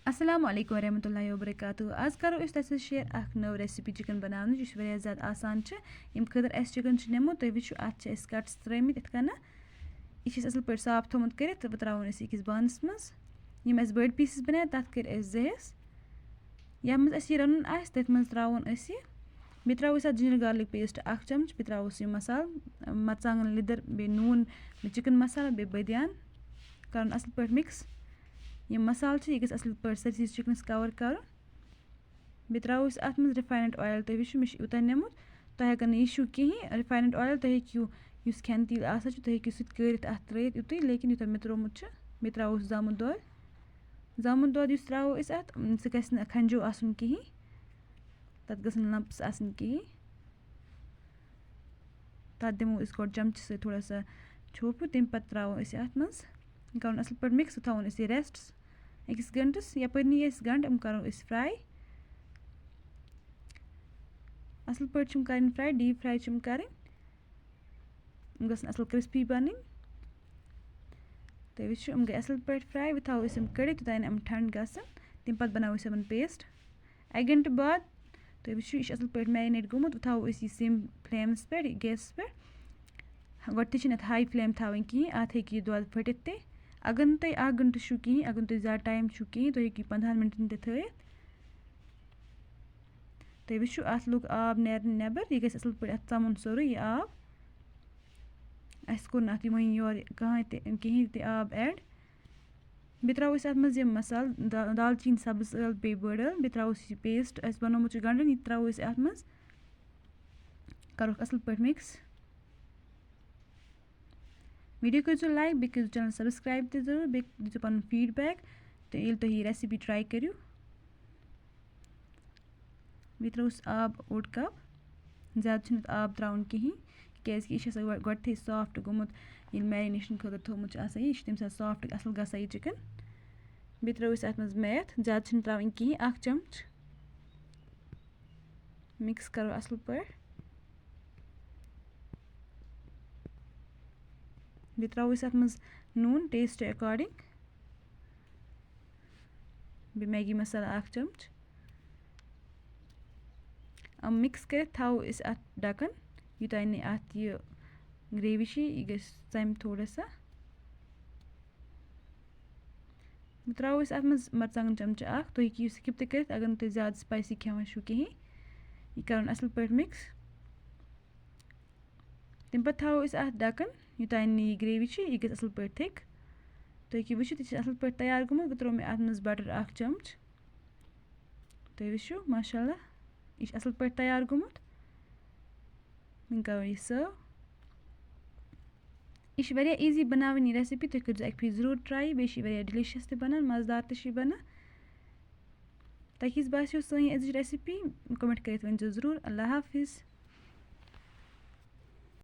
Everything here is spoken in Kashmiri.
السلام علیکم ورحمۃ اللہ وبرکاتہ. آز کرو أسۍ تۄہہِ سۭتۍ شیر اکھ نٔو ریسِپی چِکن بَناونٕچ یُس واریاہ زیادٕ آسان چھِ. ییٚمہِ خٲطرٕ اَسہِ چِکن چھُ نِمُت تُہۍ وٕچھِو اَتھ چھِ اَسہِ کَٹٕس ترٛٲمٕتۍ یِتھ کَنۍ. یہِ چھِ اَسہِ اَصٕل پٲٹھۍ صاف تھوٚمُت کٔرِتھ تہٕ بہٕ ترٛاوُن أسۍ أکِس بانَس منٛز. یِم اَسہِ بٔڑۍ پیٖسٕز بَناے تَتھ کٔرۍ اَسہِ 2 حِصہٕ. یَتھ منٛز اَسہِ یہِ رَنُن آسہِ تٔتھۍ منٛز ترٛاوُن أسۍ یہِ. بیٚیہِ ترٛاوو أسۍ اَتھ جِنجَر گارلِک پیسٹ 1 چَمچ. بیٚیہِ ترٛاووس یہِ مصالہٕ مَرژانٛگَن لیٚدٕر بیٚیہِ نوٗن بیٚیہِ چِکَن مصالہٕ بیٚیہِ بٲدیان کَرُن اَصٕل پٲٹھۍ مِکٕس. یِم مصالہٕ چھِ یہِ گژھِ اَصٕل پٲٹھۍ سٲرسٕے چِکنَس کَوَر کَرُن. بیٚیہِ ترٛاوو أسۍ اَتھ منٛز رِفاینٕڈ اویِل. تُہۍ وٕچھِو مےٚ چھُ یوٗتاہ نِمُت. تۄہہِ اگر نہٕ یہِ چھُو کِہیٖنۍ رِفاینٕڈ اویِل تُہۍ ہیٚکِو یُس کھٮ۪نہٕ تیٖل آسان چھُ تُہۍ ہیٚکِو سُہ تہِ کٲرِتھ اَتھ ترٛٲیِتھ یُتُے لیکِن یوٗتاہ مےٚ ترٛومُت چھُ. بیٚیہِ ترٛاووس زامُت دۄد. زامُت دۄد یُس ترٛاوو أسۍ اَتھ سُہ گژھِ نہٕ کھَنجو آسُن کِہیٖنۍ. تَتھ گژھن نہٕ لَمپٕس آسٕنۍ کِہیٖنۍ. تَتھ دِمو أسۍ گۄڈٕ چَمچہٕ سۭتۍ تھوڑا سا چھوٚپ ہیوٗ. تَمہِ پَتہٕ ترٛاوو أسۍ یہِ اَتھ منٛز. یہِ کَرُن اَصٕل پٲٹھۍ مِکٕس تہٕ تھاوُن أسۍ یہِ ریسٹَس 1 گھنٛٹَس. یَپٲرۍ نی اَسہِ گَنٛڈٕ یِم کَرو أسۍ فرٛاے. اَصٕل پٲٹھۍ چھِ یِم کَرٕنۍ فرٛاے ڈیٖپ فرٛاے چھِ یِم کَرٕنۍ. یِم گژھن اَصٕل کِرٛسپی بَنٕنۍ. تُہۍ وٕچھِو یِم گٔے اَصٕل پٲٹھۍ فرٛاے. وۄنۍ تھاوو أسۍ یِم کٔڑِتھ یوٚتانۍ یِم ٹھنٛڈٕ گژھن. تَمہِ پَتہٕ بَناوو أسۍ یِمَن پیسٹ 1 گھنٛٹہٕ بعد. تُہۍ وٕچھِو یہِ چھِ اَصٕل پٲٹھۍ میرِنیٹ گوٚمُت. وۄنۍ تھاوو أسۍ یہِ سیم فٕلیمَس پٮ۪ٹھ یہِ گیسَس پٮ۪ٹھ. گۄڈٕ تہِ چھِنہٕ اَتھ ہاے فٕلیم تھاوٕنۍ کِہیٖنۍ. اَتھ ہیٚکہِ یہِ دۄد پھٔٹِتھ تہِ. اگر نہٕ تۄہہِ 1 گھنٛٹہٕ چھُو کِہیٖنۍ اگر نہٕ تۄہہِ زیادٕ ٹایم چھُو کِہیٖنۍ تُہۍ ہیٚکِو 15 مِنٹَن تہِ تھٲیِتھ. تُہۍ وٕچھِو اَتھ لوٚگ آب نیرنہٕ نٮ۪بر. یہِ گژھِ اَصٕل پٲٹھۍ اَتھ ژَمُن سورُے یہِ آب. اَسہِ کوٚر نہٕ اَتھ یہِ وۄنۍ یورٕ کِہیٖنۍ تہِ آب ایڈ. بیٚیہِ ترٛاوو أسۍ اَتھ منٛز یِم مصالہٕ دالچیٖن سبٕز ٲلہٕ بیٚیہِ بٔڑ ٲلہٕ. بیٚیہِ ترٛاوو أسۍ یہِ پیسٹ اَسہِ بنومُت چھُ گَنٛڈَن یہِ تہِ ترٛاوو أسۍ اَتھ منٛز. کَرہوکھ اَصٕل پٲٹھۍ مِکٕس. ویٖڈیو کٔرۍزیو لایک بیٚیہِ کٔرۍزیو چَنَل سَبسکرایب تہِ ضروٗر. بیٚیہِ دیٖزیو پَنُن فیٖڈبیک تہٕ ییٚلہِ تُہۍ یہِ ریسِپی ٹرٛاے کٔرِو. بیٚیہِ ترٛاوُس آب 1 کَپ. زیادٕ چھِنہٕ اَتھ آب ترٛاوُن کِہیٖنۍ کیٛازِکہِ یہِ چھِ آسان گۄڈٕتھٕے سافٹ گوٚمُت. ییٚلہِ میرِنیشَن خٲطرٕ تھوٚمُت چھُ آسان یہِ چھِ تَمہِ ساتہٕ سافٹ اَصٕل گژھان یہِ چِکَن. بیٚیہِ ترٛاوو أسۍ اَتھ منٛز میتھ. زیادٕ چھِنہٕ ترٛاوٕنۍ کِہیٖنۍ 1 چَمچ. مِکٕس کَرو اَصٕل پٲٹھۍ. بیٚیہِ ترٛاوو أسۍ اَتھ منٛز نوٗن ٹیسٹ اٮ۪کاڈِنٛگ. بیٚیہِ میگی مصالہٕ 1 چَمچ. یِم مِکٕس کٔرِتھ تھاوو أسۍ اَتھ ڈَکَن یوٚتانۍ نہٕ اَتھ یہِ گرٛیوی چھِ یہِ گژھِ ژَمہِ تھوڑا سا. ترٛاوو أسۍ اَتھ منٛز مَرژانٛگَن چَمچہٕ 1. تُہۍ ہیٚکِو یہِ سِکِپ تہِ کٔرِتھ اگر نہٕ تُہۍ زیادٕ سٕپایسی کھٮ۪وان چھُو کِہیٖنۍ. یہِ کَرُن اَصٕل پٲٹھۍ مِکٕس. تَمہِ پَتہٕ تھاوو أسۍ اَتھ ڈَکَن یوٚتانۍ نہٕ یہِ گرٛیوی چھِ یہِ گژھِ اَصٕل پٲٹھۍ تھِک. تُہۍ ہیٚکِو وٕچھِتھ یہِ چھِ اَصٕل پٲٹھۍ تیار گوٚمُت. وۄنۍ ترٛوو مےٚ اَتھ منٛز بَٹَر 1 چَمچ. تُہۍ وٕچھِو ماشاء اللہ یہِ چھِ اَصٕل پٲٹھۍ تیار گوٚمُت. وۄنۍ کَرو یہِ سٔرٕو. یہِ چھِ واریاہ ایٖزی بَناوٕنۍ یہِ ریسِپی. تُہۍ کٔرۍزیو اَکہِ پھِرِ ضروٗر ٹرٛاے. بیٚیہِ چھِ یہِ واریاہ ڈِلِشَس تہِ بَنان مَزٕدار تہِ چھِ یہِ بَنان. تۄہہِ کِژھ باسیو سٲنۍ یہِ أزِچ ریسِپی کومٮ۪نٛٹ کٔرِتھ ؤنۍزیو ضروٗر. اللہ حافِظ.